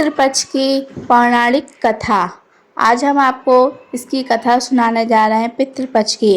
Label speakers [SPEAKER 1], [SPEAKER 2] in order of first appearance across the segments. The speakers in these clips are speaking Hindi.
[SPEAKER 1] पितृपक्ष की पौराणिक कथा। आज हम आपको इसकी कथा सुनाने जा रहे हैं। पितृपक्ष की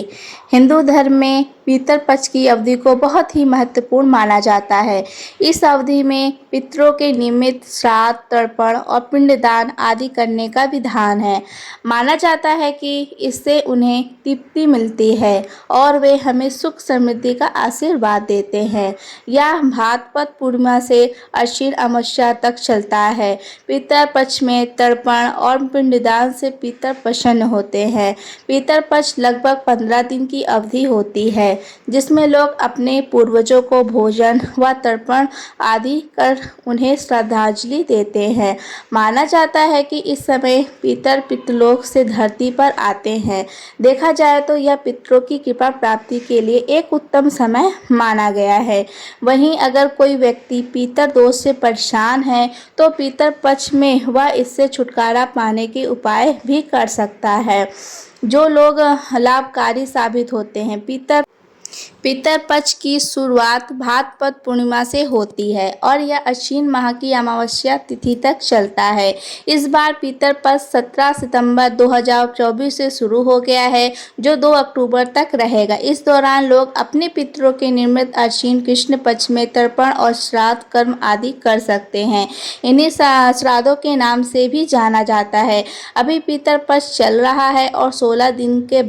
[SPEAKER 1] हिंदू धर्म में पितृपक्ष की अवधि को बहुत ही महत्वपूर्ण माना जाता है। इस अवधि में पितरों के निमित्त श्राद्ध, तर्पण और पिंडदान आदि करने का विधान है। माना जाता है कि इससे उन्हें तृप्ति मिलती है और वे हमें सुख समृद्धि का आशीर्वाद देते हैं। यह भाद्रपद पूर्णिमा से आश्विन अमावस्या तक चलता है। पितृपक्ष में तर्पण और पिंडदान से पितर प्रसन्न होते हैं। पितृपक्ष लगभग 15 दिन की अवधि होती है, जिसमें लोग अपने पूर्वजों को भोजन व तर्पण आदि कर उन्हें श्रद्धांजलि देते हैं। माना जाता है कि इस समय पितर पितृलोक से धरती पर आते हैं। देखा जाए तो यह पितरों की कृपा प्राप्ति के लिए एक उत्तम समय माना गया है। वहीं अगर कोई व्यक्ति पितर दोष से परेशान है तो पितृपक्ष में वह इससे छुटकारा पाने के उपाय भी कर सकता है, जो लोग लाभकारी साबित होते हैं। पितृपक्ष की शुरुआत भाद्रपद पूर्णिमा से होती है और यह आश्विन माह की अमावस्या तिथि तक चलता है। इस बार पितृपक्ष 17 सितंबर 2024 से शुरू हो गया है, जो 2 अक्टूबर तक रहेगा। इस दौरान लोग अपने पितरों के निमित्त आश्विन कृष्ण पक्ष में तर्पण और श्राद्ध कर्म आदि कर सकते हैं। इन्हीं श्राद्धों के नाम से भी जाना जाता है। अभी पितृपक्ष चल रहा है और 16 दिन के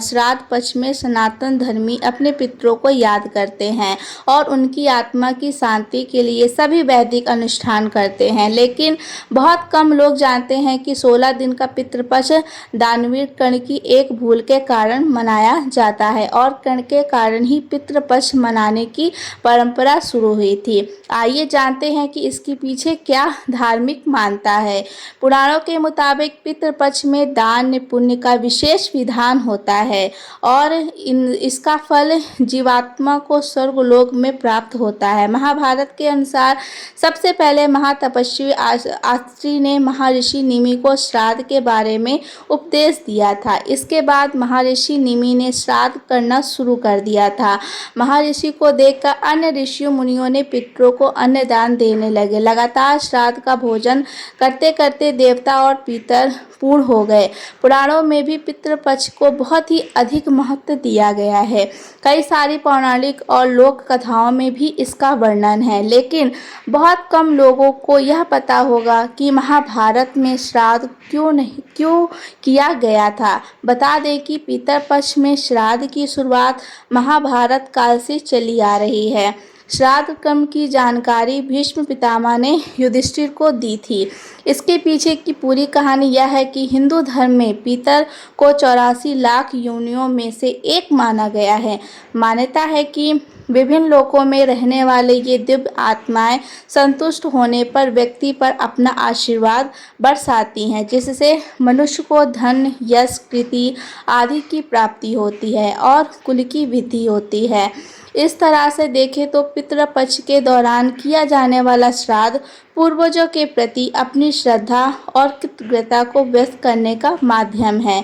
[SPEAKER 1] श्राद्ध पक्ष में सनातन धर्मी अपने पितरों को याद करते हैं और उनकी आत्मा की शांति के लिए सभी वैदिक अनुष्ठान करते हैं। लेकिन बहुत कम लोग जानते हैं कि 16 दिन का पितृपक्ष दानवीर कर्ण की एक भूल के कारण मनाया जाता है और कर्ण के कारण ही पितृपक्ष मनाने की परंपरा शुरू हुई थी। आइए जानते हैं कि इसके पीछे क्या धार्मिक मान्यता है। पुराणों के मुताबिक पितृपक्ष में दान पुण्य का विशेष विधान होता है और इसका फल जीवात्मा को स्वर्गलोक में प्राप्त होता है। महाभारत के अनुसार सबसे पहले महातपस्वी अत्रि ने महर्षि निमि को श्राद्ध के बारे में उपदेश दिया था। इसके बाद महर्षि निमि ने श्राद्ध करना शुरू कर दिया था। महर्षि को देखकर अन्य ऋषियों मुनियों ने पितरों को अन्न दान देने लगे। लगातार श्राद्ध का भोजन करते करते देवता और पितर पूर्ण हो गए। पुराणों में भी पितृपक्ष को बहुत ही अधिक महत्व दिया गया है। कई सारी पौराणिक और लोक कथाओं में भी इसका वर्णन है, लेकिन बहुत कम लोगों को यह पता होगा कि महाभारत में श्राद्ध क्यों किया गया था। बता दें कि पितृपक्ष में श्राद्ध की शुरुआत महाभारत काल से चली आ रही है। श्राद्ध कर्म की जानकारी भीष्म पितामह ने युधिष्ठिर को दी थी। इसके पीछे की पूरी कहानी यह है कि हिंदू धर्म में पितर को 84 लाख योनियों में से एक माना गया है। मान्यता है कि विभिन्न लोकों में रहने वाले ये दिव्य आत्माएं संतुष्ट होने पर व्यक्ति पर अपना आशीर्वाद बरसाती हैं, जिससे मनुष्य को धन, यश, कीर्ति आदि की प्राप्ति होती है और कुल की वृद्धि होती है। इस तरह से देखें तो पितृपक्ष के दौरान किया जाने वाला श्राद्ध पूर्वजों के प्रति अपनी श्रद्धा और कृतज्ञता को व्यक्त करने का माध्यम है,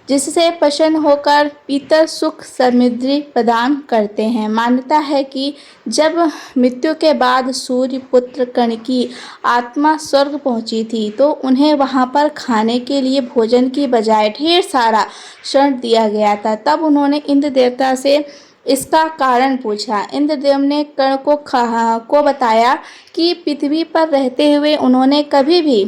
[SPEAKER 1] जिससे प्रसन्न होकर पितर सुख समृद्धि प्रदान करते हैं। मान्यता है कि जब मृत्यु के बाद सूर्य पुत्र कर्ण की आत्मा स्वर्ग पहुंची थी तो उन्हें वहां पर खाने के लिए भोजन की बजाय ढेर सारा श्राद्ध दिया गया था। तब उन्होंने इंद्र देवता से इसका कारण पूछा। इंद्रदेव ने कर्ण को बताया कि पृथ्वी पर रहते हुए उन्होंने कभी भी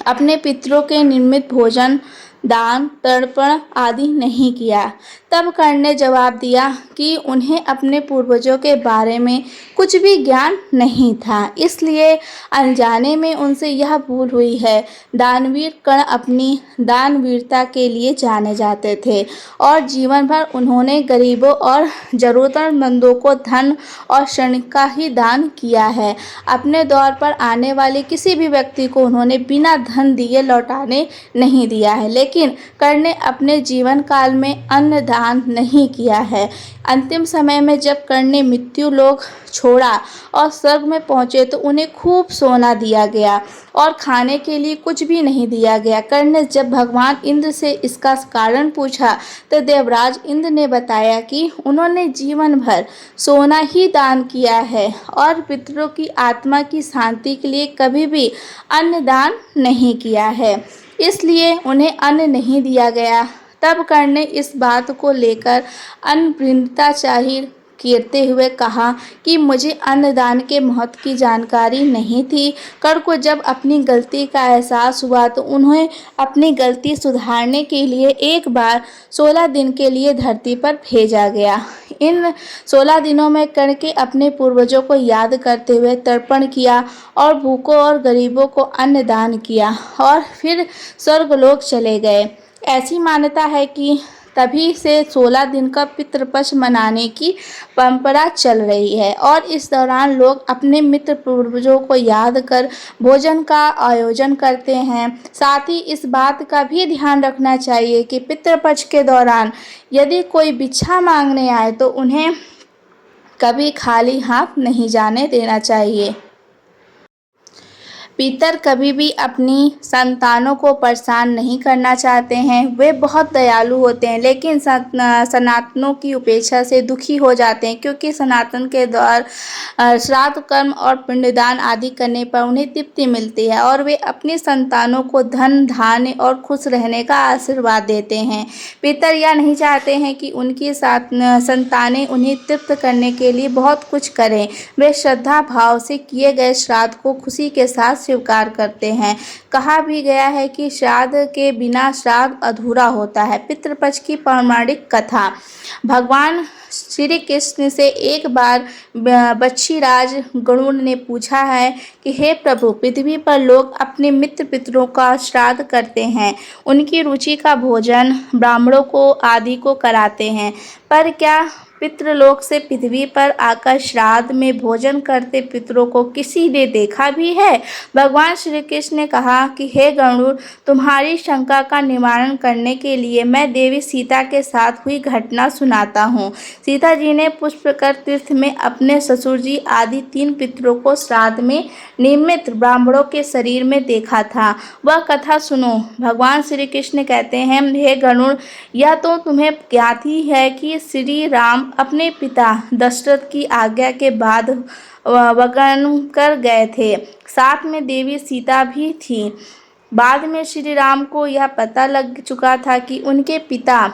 [SPEAKER 1] अपने पितरों के निमित्त भोजन, दान, तर्पण आदि नहीं किया। तब कर्ण ने जवाब दिया कि उन्हें अपने पूर्वजों के बारे में कुछ भी ज्ञान नहीं था, इसलिए अनजाने में उनसे यह भूल हुई है। दानवीर कर्ण अपनी दानवीरता के लिए जाने जाते थे और जीवन भर उन्होंने गरीबों और जरूरतमंदों को धन और क्षण का ही दान किया है। अपने दौर पर आने वाले किसी भी व्यक्ति को उन्होंने बिना धन दिए लौटाने नहीं दिया है। लेकिन कर्ण ने अपने जीवन काल में अन्न, दान दान नहीं किया है। अंतिम समय में जब कर्ण ने मृत्यु लोक छोड़ा और स्वर्ग में पहुँचे तो उन्हें खूब सोना दिया गया और खाने के लिए कुछ भी नहीं दिया गया। कर्ण ने जब भगवान इंद्र से इसका कारण पूछा तो देवराज इंद्र ने बताया कि उन्होंने जीवन भर सोना ही दान किया है और पितरों की आत्मा की शांति के लिए कभी भी अन्न दान नहीं किया है, इसलिए उन्हें अन्न नहीं दिया गया। तब कर्ण ने इस बात को लेकर अनभिन्नता जाहिर करते हुए कहा कि मुझे अन्नदान के महत्व की जानकारी नहीं थी। कर्ण को जब अपनी गलती का एहसास हुआ तो उन्हें अपनी गलती सुधारने के लिए एक बार 16 दिन के लिए धरती पर भेजा गया। इन 16 दिनों में कर्ण के अपने पूर्वजों को याद करते हुए तर्पण किया और भूखों और गरीबों को अन्नदान किया और फिर स्वर्गलोक चले गए। ऐसी मान्यता है कि तभी से 16 दिन का पितृपक्ष मनाने की परंपरा चल रही है और इस दौरान लोग अपने मित्र पूर्वजों को याद कर भोजन का आयोजन करते हैं। साथ ही इस बात का भी ध्यान रखना चाहिए कि पितृपक्ष के दौरान यदि कोई भिक्षा मांगने आए तो उन्हें कभी खाली हाथ नहीं जाने देना चाहिए। पितर कभी भी अपनी संतानों को परेशान नहीं करना चाहते हैं। वे बहुत दयालु होते हैं लेकिन सनातनों की उपेक्षा से दुखी हो जाते हैं, क्योंकि सनातन के द्वारा श्राद्ध कर्म और पिंडदान आदि करने पर उन्हें तृप्ति मिलती है और वे अपनी संतानों को धन धान्य और खुश रहने का आशीर्वाद देते हैं। पितर यह नहीं चाहते हैं कि उनकी संतानें उन्हें तृप्त करने के लिए बहुत कुछ करें। वे श्रद्धा भाव से किए गए श्राद्ध को खुशी के साथ स्वीकार करते हैं। कहा भी गया है कि श्राद्ध के बिना श्राद्ध अधूरा होता है। पितृपक्ष की पौराणिक कथा। भगवान श्री कृष्ण से एक बार बक्षीराज गरुड़ ने पूछा है कि हे प्रभु, पृथ्वी पर लोग अपने मित्र पितरों का श्राद्ध करते हैं, उनकी रुचि का भोजन ब्राह्मणों को आदि को कराते हैं, पर क्या पितृलोक से पृथ्वी पर आकर श्राद्ध में भोजन करते पितरों को किसी ने देखा भी है? भगवान श्री कृष्ण ने कहा कि हे गरुड़, तुम्हारी शंका का निवारण करने के लिए मैं देवी सीता के साथ हुई घटना सुनाता हूँ। सीता जी ने पुष्कर तीर्थ में अपने ससुर जी आदि 3 पितरों को श्राद्ध में निमित्त ब्राह्मणों के शरीर में देखा था। वह कथा सुनो। भगवान श्री कृष्ण कहते हैं, हे गरुड़, यह तो तुम्हें ज्ञात ही है कि श्री राम अपने पिता दशरथ की आज्ञा के बाद वगन कर गए थे। साथ में देवी सीता भी थी। बाद में श्री राम को यह पता लग चुका था कि उनके पिता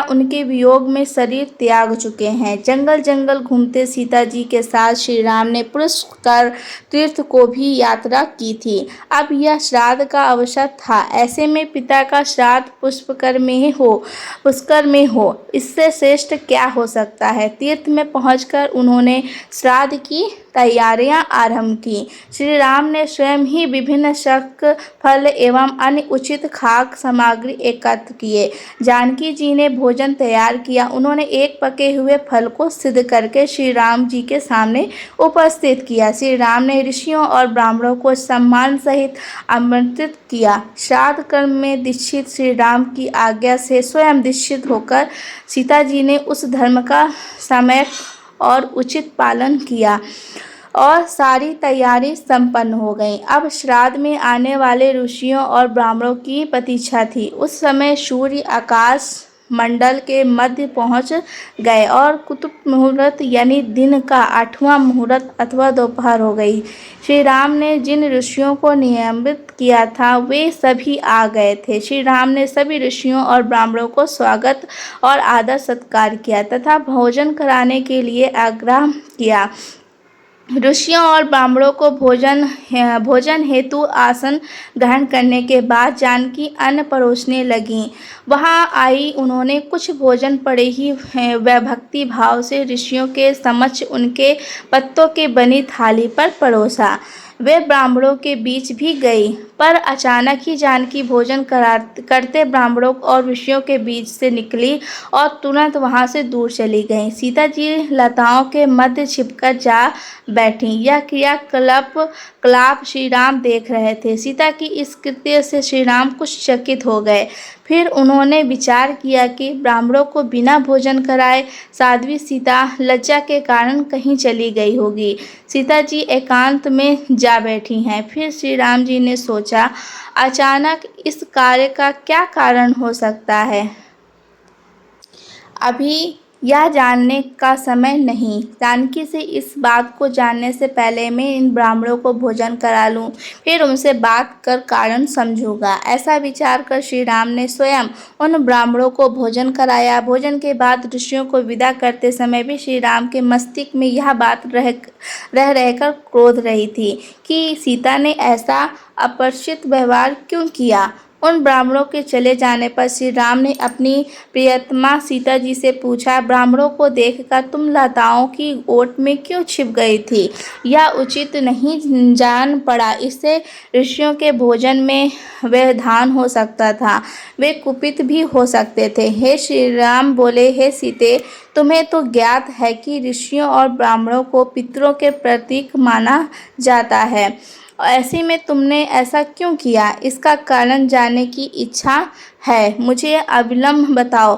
[SPEAKER 1] उनके वियोग में शरीर त्याग चुके हैं। जंगल जंगल घूमते सीता जी के साथ श्री राम ने पुष्कर तीर्थ को भी यात्रा की थी। अब यह श्राद्ध का अवसर था। ऐसे में पिता का श्राद्ध पुष्कर में हो, इससे श्रेष्ठ क्या हो सकता है। तीर्थ में पहुंचकर उन्होंने श्राद्ध की तैयारियां आरंभ की। श्री राम ने स्वयं ही विभिन्न शक फल एवं अन्य उचित खाद्य सामग्री एकत्र किए। जानकी जी ने भोजन तैयार किया। उन्होंने एक पके हुए फल को सिद्ध करके श्री राम जी के सामने उपस्थित किया। श्री राम ने ऋषियों और ब्राह्मणों को सम्मान सहित आमंत्रित किया। श्राद्ध कर्म में दीक्षित श्री राम की आज्ञा से स्वयं दीक्षित होकर सीता जी ने उस धर्म का समय और उचित पालन किया और सारी तैयारी संपन्न हो गई। अब श्राद्ध में आने वाले ऋषियों और ब्राह्मणों की प्रतीक्षा थी। उस समय सूर्य आकाश मंडल के मध्य पहुंच गए और कुतुब मुहूर्त यानी दिन का 8वां मुहूर्त अथवा दोपहर हो गई। श्री राम ने जिन ऋषियों को नियमित किया था वे सभी आ गए थे। श्री राम ने सभी ऋषियों और ब्राह्मणों को स्वागत और आदर सत्कार किया तथा भोजन कराने के लिए आग्रह किया। ऋषियों और ब्राह्मणों को भोजन हेतु आसन ग्रहण करने के बाद जानकी अन्न परोसने लगीं। वहां आई उन्होंने कुछ भोजन पड़े ही वह भक्ति भाव से ऋषियों के समक्ष उनके पत्तों की बनी थाली पर परोसा। वे ब्राह्मणों के बीच भी गई, पर अचानक ही जानकी भोजन करते ब्राह्मणों और ऋषियों के बीच से निकली और तुरंत वहां से दूर चली गईं। सीता जी लताओं के मध्य छिपकर जा बैठी। यह क्रियाकलाप श्री राम देख रहे थे। सीता की इस कृत्य से श्री राम कुछ चकित हो गए। फिर उन्होंने विचार किया कि ब्राह्मणों को बिना भोजन कराए साध्वी सीता लज्जा के कारण कहीं चली गई होगी। सीता जी एकांत में जा बैठी हैं। फिर श्री राम जी ने सोचा, अचानक इस कार्य का क्या कारण हो सकता है। अभी यह जानने का समय नहीं। जानकी से इस बात को जानने से पहले मैं इन ब्राह्मणों को भोजन करा लूं, फिर उनसे बात कर कारण समझूंगा। ऐसा विचार कर श्री राम ने स्वयं उन ब्राह्मणों को भोजन कराया। भोजन के बाद ऋषियों को विदा करते समय भी श्री राम के मस्तिष्क में यह बात रहकर क्रोध रही थी कि सीता ने ऐसा अपरिचित व्यवहार क्यों किया। उन ब्राह्मणों के चले जाने पर श्री राम ने अपनी प्रियतमा सीता जी से पूछा, ब्राह्मणों को देखकर तुम लताओं की ओट में क्यों छिप गई थी। यह उचित नहीं जान पड़ा। इससे ऋषियों के भोजन में व्यवधान हो सकता था। वे कुपित भी हो सकते थे। हे श्री राम बोले, हे सीते, तुम्हें तो ज्ञात है कि ऋषियों और ब्राह्मणों को पितरों के प्रतीक माना जाता है। ऐसे में तुमने ऐसा क्यों किया। इसका कारण जानने की इच्छा है। मुझे अविलंब बताओ।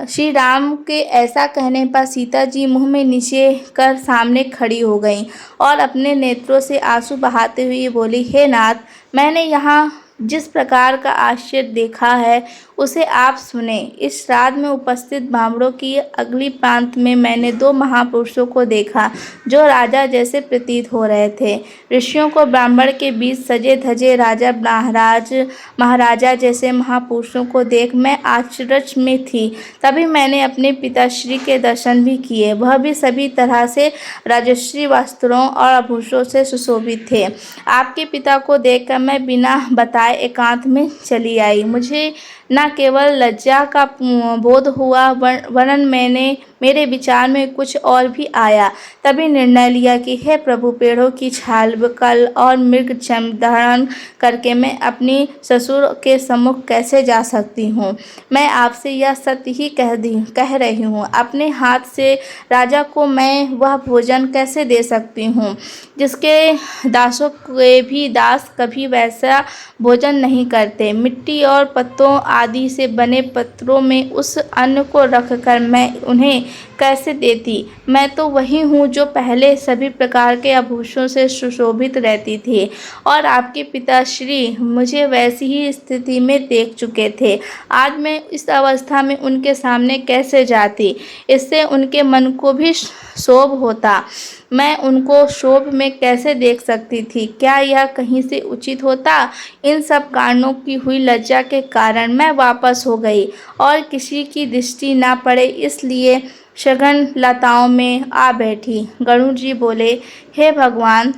[SPEAKER 1] श्री राम के ऐसा कहने पर सीता जी मुंह में नीचे कर सामने खड़ी हो गईं और अपने नेत्रों से आंसू बहाते हुए बोली, हे नाथ, मैंने यहाँ जिस प्रकार का आश्चर्य देखा है उसे आप सुने। इस श्राद्ध में उपस्थित ब्राह्मणों की अगली प्रांत में मैंने 2 महापुरुषों को देखा जो राजा जैसे प्रतीत हो रहे थे। ऋषियों को ब्राह्मण के बीच सजे धजे राजा महाराजा जैसे महापुरुषों को देख मैं आश्चर्य में थी। तभी मैंने अपने पिताश्री के दर्शन भी किए। वह भी सभी तरह से राजश्री वस्त्रों और आभूषणों से सुशोभित थे। आपके पिता को देखकर मैं बिना बताए एकांत में चली आई। मुझे न केवल लज्जा का बोध हुआ वरन मेरे विचार में कुछ और भी आया। तभी निर्णय लिया कि हे प्रभु, पेड़ों की छाल कल और मृग चर्म धारण करके मैं अपनी ससुर के सम्मुख कैसे जा सकती हूँ। मैं आपसे यह सत्य ही कह रही हूँ। अपने हाथ से राजा को मैं वह भोजन कैसे दे सकती हूँ जिसके दासों के भी दास कभी वैसा भोजन नहीं करते। मिट्टी और पत्तों आदि से बने पत्रों में उस अन्न को रखकर मैं उन्हें कैसे देती। मैं तो वही हूँ जो पहले सभी प्रकार के आभूषणों से सुशोभित रहती थी और आपके पिताश्री मुझे वैसी ही स्थिति में देख चुके थे। आज मैं इस अवस्था में उनके सामने कैसे जाती। इससे उनके मन को भी क्षोभ होता। मैं उनको क्षोभ में कैसे देख सकती थी। क्या यह कहीं से उचित होता। इन सब कारणों की हुई लज्जा के कारण मैं वापस हो गई और किसी की दृष्टि न पड़े इसलिए सघन लताओं में आ बैठी। गरुड़ जी बोले, हे भगवान,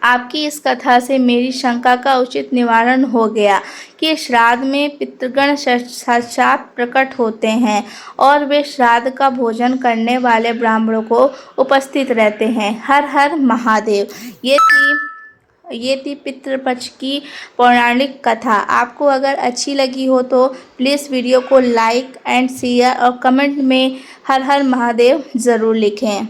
[SPEAKER 1] आपकी इस कथा से मेरी शंका का उचित निवारण हो गया कि श्राद्ध में पितृगण साक्षात प्रकट होते हैं और वे श्राद्ध का भोजन करने वाले ब्राह्मणों को उपस्थित रहते हैं। हर हर महादेव। ये थी पितृपक्ष की पौराणिक कथा। आपको अगर अच्छी लगी हो तो प्लीज़ वीडियो को लाइक एंड शेयर और कमेंट में हर हर महादेव ज़रूर लिखें।